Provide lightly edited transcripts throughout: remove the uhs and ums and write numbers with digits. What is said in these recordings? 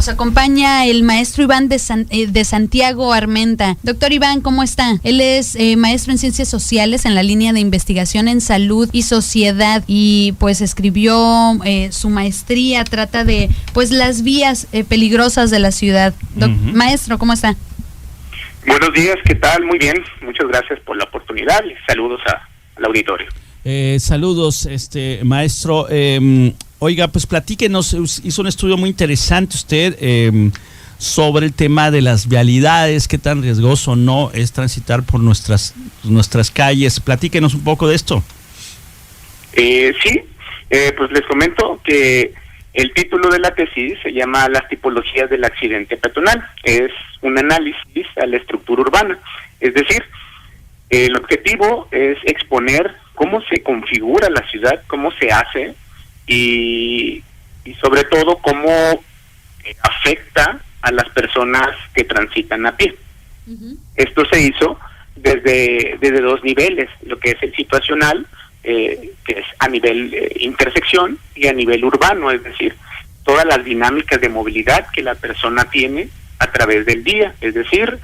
Nos acompaña el maestro Iván de Santiago Armenta. Doctor Iván, ¿cómo está? Él es maestro en Ciencias Sociales en la línea de investigación en Salud y Sociedad y pues escribió su maestría, trata de pues las vías peligrosas de la ciudad. Maestro, ¿cómo está? Buenos días, ¿qué tal? Muy bien, muchas gracias por la oportunidad y saludos al auditorio. Saludos, maestro. Oiga, pues platíquenos, hizo un estudio muy interesante usted sobre el tema de las vialidades, qué tan riesgoso no es transitar por nuestras calles. Platíquenos un poco de esto. Sí, pues les comento que el título de la tesis se llama Las tipologías del accidente peatonal. Es un análisis a la estructura urbana, es decir, el objetivo es exponer cómo se configura la ciudad, cómo se hace y sobre todo cómo afecta a las personas que transitan a pie. Esto se hizo desde dos niveles, lo que es el situacional, que es a nivel intersección, y a nivel urbano, es decir, todas las dinámicas de movilidad que la persona tiene a través del día, es decir,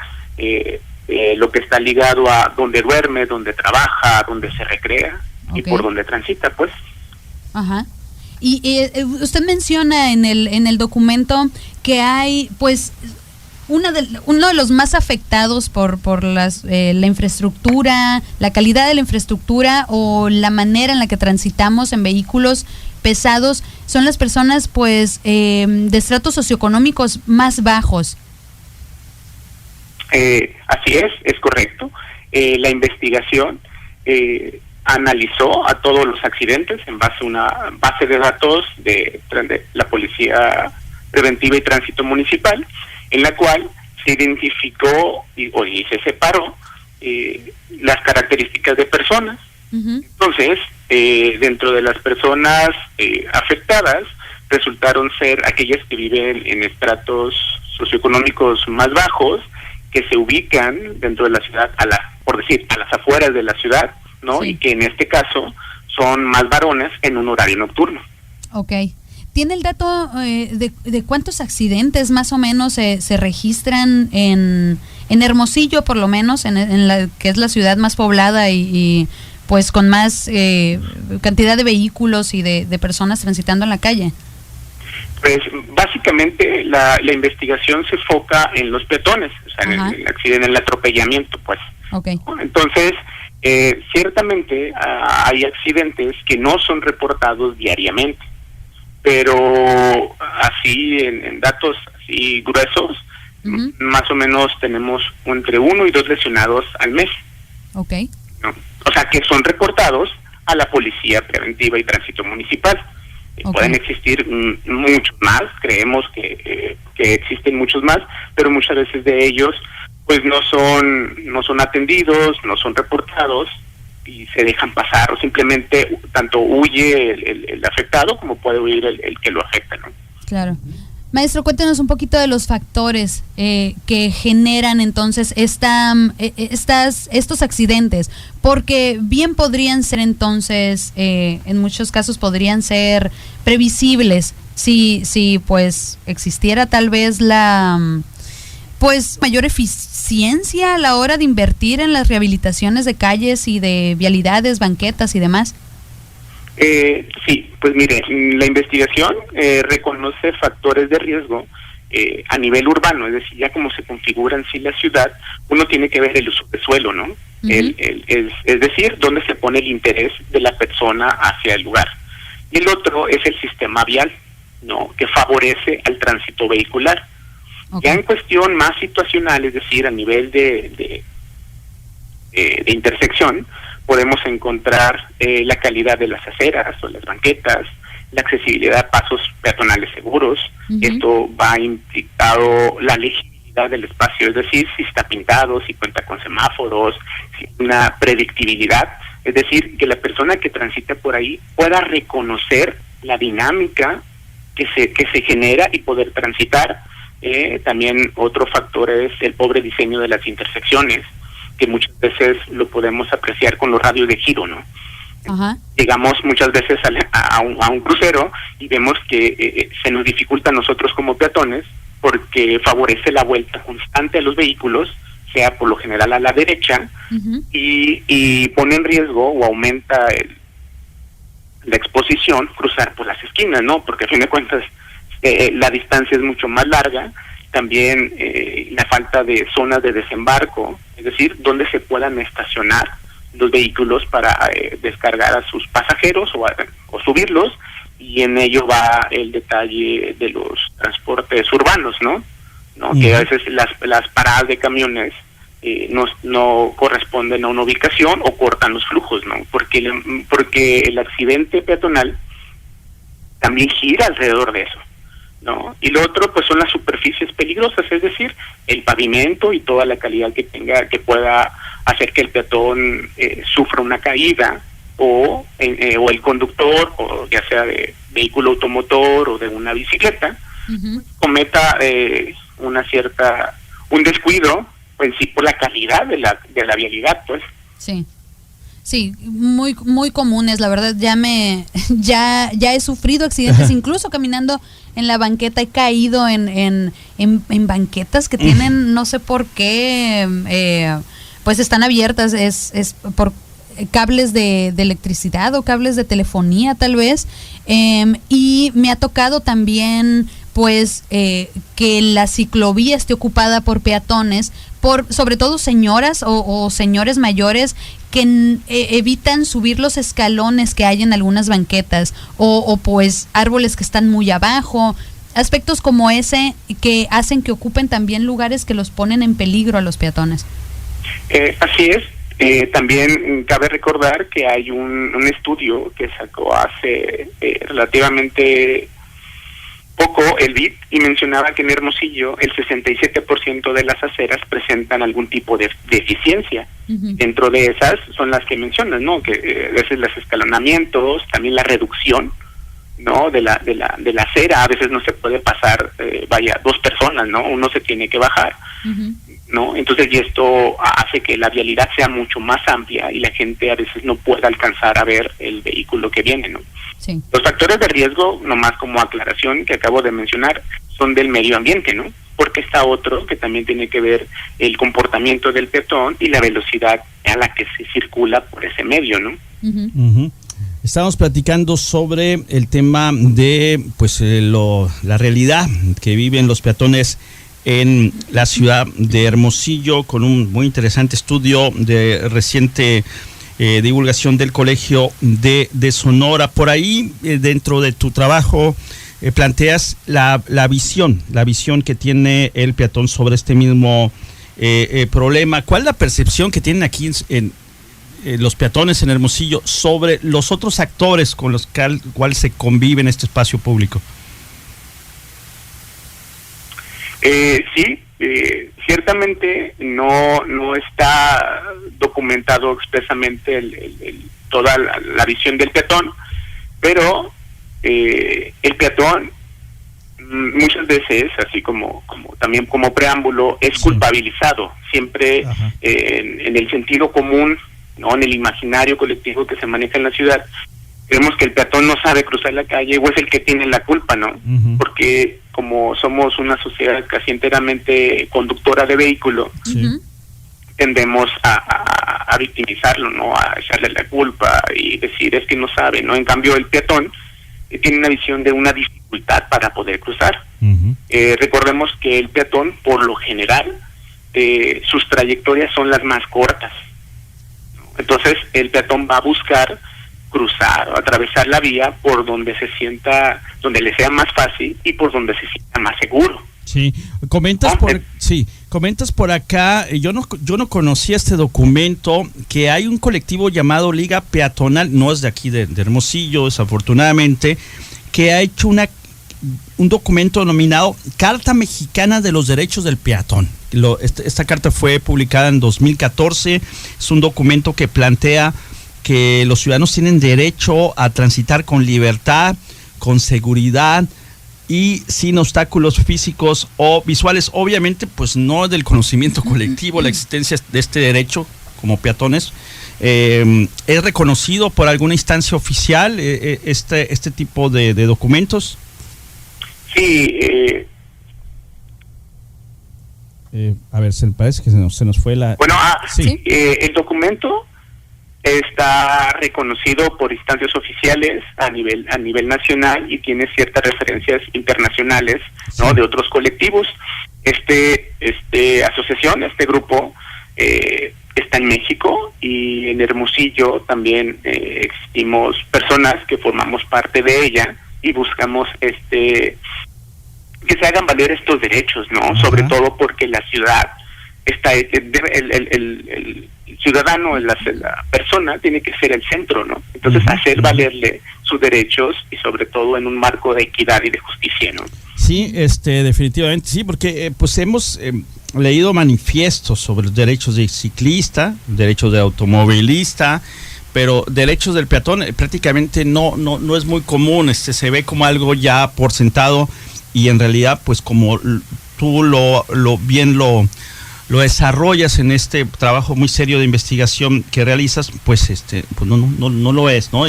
lo que está ligado a donde duerme, donde trabaja, donde se recrea y por donde transita, pues. Ajá. Y usted menciona en el documento que hay, pues, uno de los más afectados por la infraestructura, la calidad de la infraestructura o la manera en la que transitamos en vehículos pesados, son las personas, pues, de estratos socioeconómicos más bajos. Así es correcto. La investigación analizó a todos los accidentes en base a una base de datos de la Policía Preventiva y Tránsito Municipal, en la cual se identificó y se separó las características de personas. Entonces, dentro de las personas afectadas, resultaron ser aquellas que viven en estratos socioeconómicos más bajos, que se ubican dentro de la ciudad, a las afueras de la ciudad, ¿no? Sí. Y que en este caso son más varones en un horario nocturno. Okay. ¿Tiene el dato de cuántos accidentes más o menos se registran en Hermosillo, por lo menos, en la que es la ciudad más poblada y pues con más cantidad de vehículos y de personas transitando en la calle? Pues básicamente la investigación se enfoca en los peatones, o sea, en el accidente, en el atropellamiento, pues. Okay. Entonces, ciertamente hay accidentes que no son reportados diariamente, pero así en datos así gruesos, más o menos tenemos entre 1 y 2 lesionados al mes. Okay. ¿No? O sea, que son reportados a la Policía Preventiva y Tránsito Municipal. Okay. Pueden existir muchos más, creemos que existen muchos más, pero muchas veces de ellos pues no son atendidos, no son reportados y se dejan pasar, o simplemente tanto huye el afectado como puede huir el que lo afecta, ¿no? Claro. Maestro, cuéntenos un poquito de los factores que generan entonces estos accidentes, porque bien podrían ser entonces, en muchos casos podrían ser previsibles si pues existiera tal vez la pues mayor eficiencia a la hora de invertir en las rehabilitaciones de calles y de vialidades, banquetas y demás. Sí, pues mire, la investigación reconoce factores de riesgo a nivel urbano, es decir, ya como se configura en sí la ciudad, uno tiene que ver el uso de suelo, ¿no? Es decir, dónde se pone el interés de la persona hacia el lugar. Y el otro es el sistema vial, ¿no? Que favorece al tránsito vehicular. Okay. Ya en cuestión más situacional, es decir, a nivel de intersección, podemos encontrar la calidad de las aceras o las banquetas, la accesibilidad a pasos peatonales seguros. Esto va implicado la legibilidad del espacio, es decir, si está pintado, si cuenta con semáforos, si hay una predictibilidad, es decir, que la persona que transita por ahí pueda reconocer la dinámica que se genera y poder transitar. También otro factor es el pobre diseño de las intersecciones, que muchas veces lo podemos apreciar con los radios de giro, ¿no? Llegamos muchas veces a un crucero y vemos que se nos dificulta a nosotros como peatones porque favorece la vuelta constante a los vehículos, sea por lo general a la derecha, y pone en riesgo o aumenta la exposición cruzar por las esquinas, ¿no? Porque a fin de cuentas la distancia es mucho más larga. También la falta de zonas de desembarco, es decir, donde se puedan estacionar los vehículos para descargar a sus pasajeros o subirlos, y en ello va el detalle de los transportes urbanos, ¿no? Que a veces las paradas de camiones no corresponden a una ubicación o cortan los flujos, ¿no? Porque el accidente peatonal también gira alrededor de eso, ¿no? Y lo otro pues son las superficies peligrosas, es decir, el pavimento y toda la calidad que tenga, que pueda hacer que el peatón sufra una caída, o el conductor, o ya sea de vehículo automotor o de una bicicleta, cometa un descuido en sí por la calidad de la vialidad, pues. Sí, muy muy comunes, la verdad. Ya he sufrido accidentes, incluso caminando en la banqueta he caído en banquetas que tienen, no sé por qué, pues están abiertas, es por cables de electricidad o cables de telefonía tal vez, y me ha tocado también pues que la ciclovía esté ocupada por peatones, sobre todo señoras o señores mayores que evitan subir los escalones que hay en algunas banquetas, o pues árboles que están muy abajo, aspectos como ese que hacen que ocupen también lugares que los ponen en peligro a los peatones. Así es. También cabe recordar que hay un estudio que sacó hace relativamente poco el BID, y mencionaba que en Hermosillo el 67% de las aceras presentan algún tipo de deficiencia. Dentro de esas son las que mencionas, ¿no? Que a veces los escalonamientos, también la reducción, ¿no? de la acera, a veces no se puede pasar, dos personas, ¿no? Uno se tiene que bajar, ¿no? Entonces, y esto hace que la vialidad sea mucho más amplia y la gente a veces no pueda alcanzar a ver el vehículo que viene, ¿no? Sí. Los factores de riesgo, nomás como aclaración que acabo de mencionar, son del medio ambiente, ¿no? Porque está otro que también tiene que ver el comportamiento del peatón y la velocidad a la que se circula por ese medio, ¿no? Estamos platicando sobre el tema de pues la realidad que viven los peatones en la ciudad de Hermosillo, con un muy interesante estudio de reciente divulgación del Colegio de Sonora. Por ahí, dentro de tu trabajo, planteas la visión que tiene el peatón sobre este mismo problema. ¿Cuál es la percepción que tienen aquí en los peatones en Hermosillo sobre los otros actores con los cuales se convive en este espacio público? Sí, ciertamente no está documentado expresamente toda la visión del peatón, pero el peatón muchas veces, así como también como preámbulo, es culpabilizado siempre en el sentido común, ¿no? En el imaginario colectivo que se maneja en la ciudad. Creemos que el peatón no sabe cruzar la calle o es el que tiene la culpa, ¿no? Porque como somos una sociedad casi enteramente conductora de vehículo, tendemos a victimizarlo, ¿no? A echarle la culpa y decir es que no sabe, ¿no? En cambio el peatón tiene una visión de una dificultad para poder cruzar. Recordemos que el peatón, por lo general, sus trayectorias son las más cortas, ¿no? Entonces el peatón va a buscar cruzar o atravesar la vía por donde donde le sea más fácil y por donde se sienta más seguro. Sí, comentas por acá, yo no conocía este documento, que hay un colectivo llamado Liga Peatonal, no es de aquí de Hermosillo, desafortunadamente, que ha hecho un documento denominado Carta Mexicana de los Derechos del Peatón. Esta carta fue publicada en 2014, es un documento que plantea que los ciudadanos tienen derecho a transitar con libertad, con seguridad y sin obstáculos físicos o visuales. Obviamente, pues no es del conocimiento colectivo la existencia de este derecho como peatones. ¿Es reconocido por alguna instancia oficial este tipo de documentos? Sí, A ver, se me parece que se nos fue la... Bueno, sí. El documento está reconocido por instancias oficiales a nivel nacional y tiene ciertas referencias internacionales, ¿no? De otros colectivos. Asociación, este grupo está en México, y en Hermosillo también existimos personas que formamos parte de ella y buscamos que se hagan valer estos derechos, ¿no? Ajá. Sobre todo porque la ciudad está, el ciudadano, la persona tiene que ser el centro, ¿no? Entonces hacer valerle sus derechos, y sobre todo en un marco de equidad y de justicia, ¿no? Sí, definitivamente sí, porque pues hemos leído manifiestos sobre los derechos de ciclista, derechos de automovilista, pero derechos del peatón prácticamente no es muy común. Se ve como algo ya por sentado, y en realidad pues como tú lo desarrollas en este trabajo muy serio de investigación que realizas, pues pues no lo es, ¿no?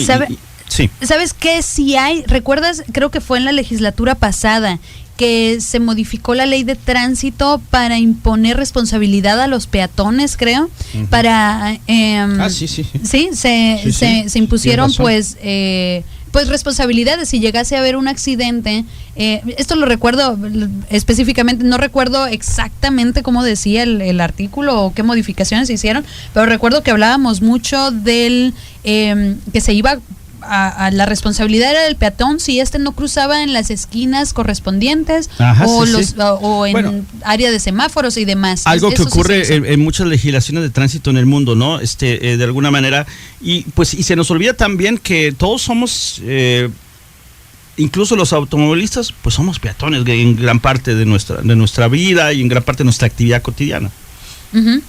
Sí. ¿Sabes qué? Sí hay, ¿recuerdas? Creo que fue en la legislatura pasada que se modificó la ley de tránsito para imponer responsabilidad a los peatones, creo, para... Sí, se impusieron pues responsabilidades si llegase a haber un accidente. Esto lo recuerdo específicamente, no recuerdo exactamente cómo decía el artículo o qué modificaciones se hicieron, pero recuerdo que hablábamos mucho del que se iba a la responsabilidad era del peatón si no cruzaba en las esquinas correspondientes. Ajá, o en área de semáforos y demás. Algo que ocurre en muchas legislaciones de tránsito en el mundo, ¿no? De alguna manera, y se nos olvida también que todos somos incluso los automovilistas, pues somos peatones en gran parte de nuestra vida y en gran parte de nuestra actividad cotidiana. Uh-huh.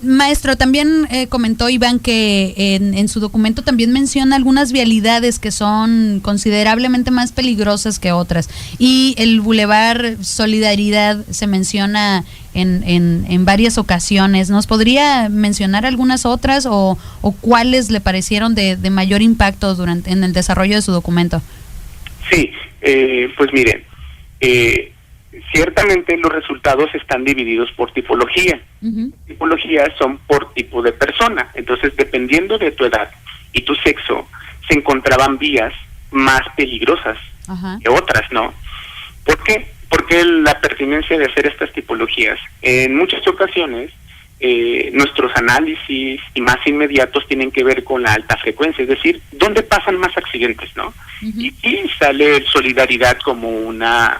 Maestro, también comentó Iván que en su documento también menciona algunas vialidades que son considerablemente más peligrosas que otras, y el Boulevard Solidaridad se menciona en varias ocasiones. ¿Nos podría mencionar algunas otras o cuáles le parecieron de mayor impacto en el desarrollo de su documento? Sí, pues miren, ciertamente los resultados están divididos por tipología. Uh-huh. Tipologías son por tipo de persona. Entonces, dependiendo de tu edad y tu sexo, se encontraban vías más peligrosas que otras, ¿no? ¿Por qué? Porque la pertinencia de hacer estas tipologías, en muchas ocasiones, nuestros análisis y más inmediatos tienen que ver con la alta frecuencia, es decir, ¿dónde pasan más accidentes, no? Uh-huh. Y sale Solidaridad como una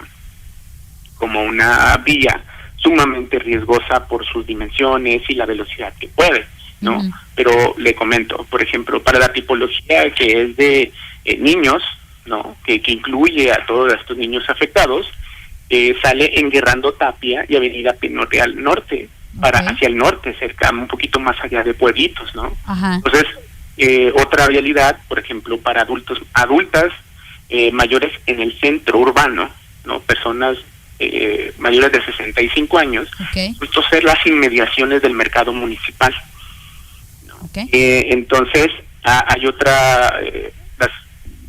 vía sumamente riesgosa por sus dimensiones y la velocidad que puede, ¿no? Uh-huh. Pero le comento, por ejemplo, para la tipología que es de niños, ¿no? Que incluye a todos estos niños afectados, sale en Guerrando Tapia y Avenida Pino Real Norte, hacia el norte, cerca, un poquito más allá de pueblitos, ¿no? Uh-huh. Entonces, otra vialidad, por ejemplo, para adultas mayores en el centro urbano, ¿no? Personas mayores de 65 años, esto ser las inmediaciones del mercado municipal, ¿no? Entonces hay otra,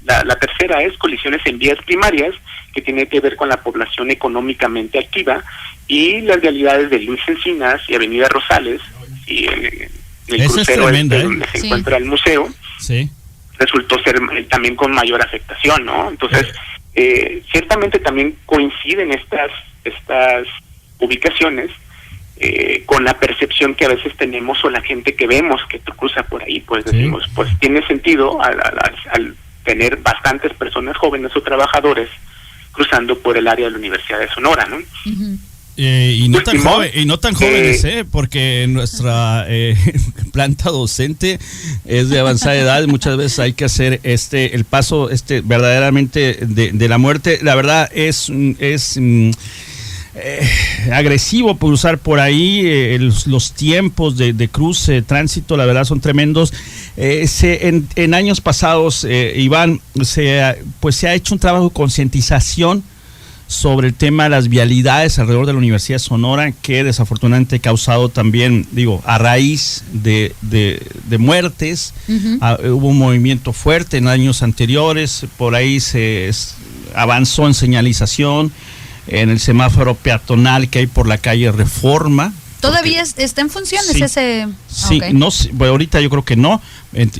la tercera es colisiones en vías primarias, que tiene que ver con la población económicamente activa, y las vialidades de Luis Encinas y Avenida Rosales, y el crucero donde se encuentra el museo, resultó ser también con mayor afectación, ¿no? Entonces, ciertamente también coinciden estas ubicaciones con la percepción que a veces tenemos, o la gente que vemos que cruza por ahí, pues decimos, pues tiene sentido al tener bastantes personas jóvenes o trabajadores cruzando por el área de la Universidad de Sonora, ¿no? Uh-huh. Y no tan jóvenes, porque nuestra planta docente es de avanzada edad. Muchas veces hay que hacer el paso verdaderamente de la muerte. La verdad es agresivo cruzar por ahí. Los tiempos de cruce, de tránsito, la verdad son tremendos. En años pasados, Iván, se ha hecho un trabajo de concientización sobre el tema de las vialidades alrededor de la Universidad de Sonora, que desafortunadamente ha causado también, a raíz de muertes. Uh-huh. Hubo un movimiento fuerte en años anteriores, por ahí se avanzó en señalización, en el semáforo peatonal que hay por la calle Reforma. ¿Todavía está en funciones sí, ese? Sí, Okay. no, bueno, ahorita yo creo que no,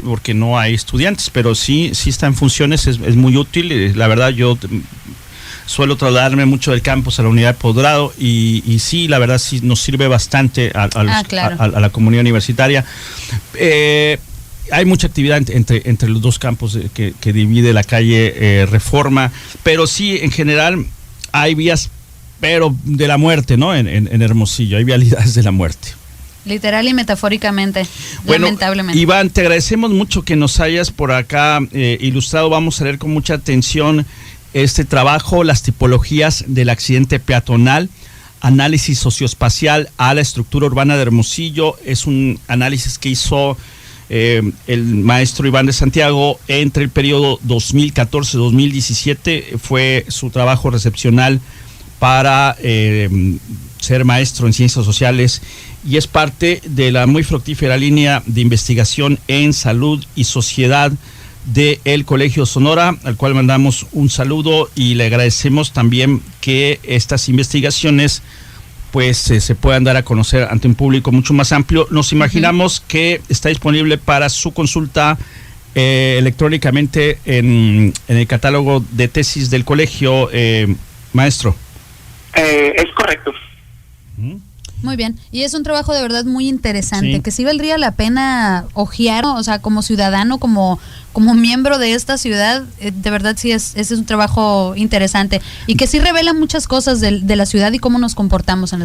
porque no hay estudiantes, pero sí está en funciones, es muy útil. La verdad, yo suelo trasladarme mucho del campus a la unidad de posgrado y sí, la verdad sí nos sirve bastante claro. a la comunidad universitaria. Hay mucha actividad entre los dos campos que divide la calle Reforma, pero sí, en general, hay vías pero de la muerte, ¿no? En Hermosillo, hay vialidades de la muerte. Literal y metafóricamente, bueno, lamentablemente. Iván, te agradecemos mucho que nos hayas por acá ilustrado. Vamos a leer con mucha atención este trabajo, las tipologías del accidente peatonal, análisis socioespacial a la estructura urbana de Hermosillo. Es un análisis que hizo el maestro Iván de Santiago entre el periodo 2014-2017. Fue su trabajo recepcional para ser maestro en ciencias sociales y es parte de la muy fructífera línea de investigación en salud y sociedad del Colegio Sonora, al cual mandamos un saludo y le agradecemos también que estas investigaciones pues se puedan dar a conocer ante un público mucho más amplio. Nos imaginamos que está disponible para su consulta electrónicamente en el catálogo de tesis del colegio, maestro. Es correcto. Muy bien, y es un trabajo de verdad muy interesante, sí, que sí valdría la pena ojear, o sea, como ciudadano, como miembro de esta ciudad, de verdad sí es un trabajo interesante y que sí revela muchas cosas de la ciudad y cómo nos comportamos en la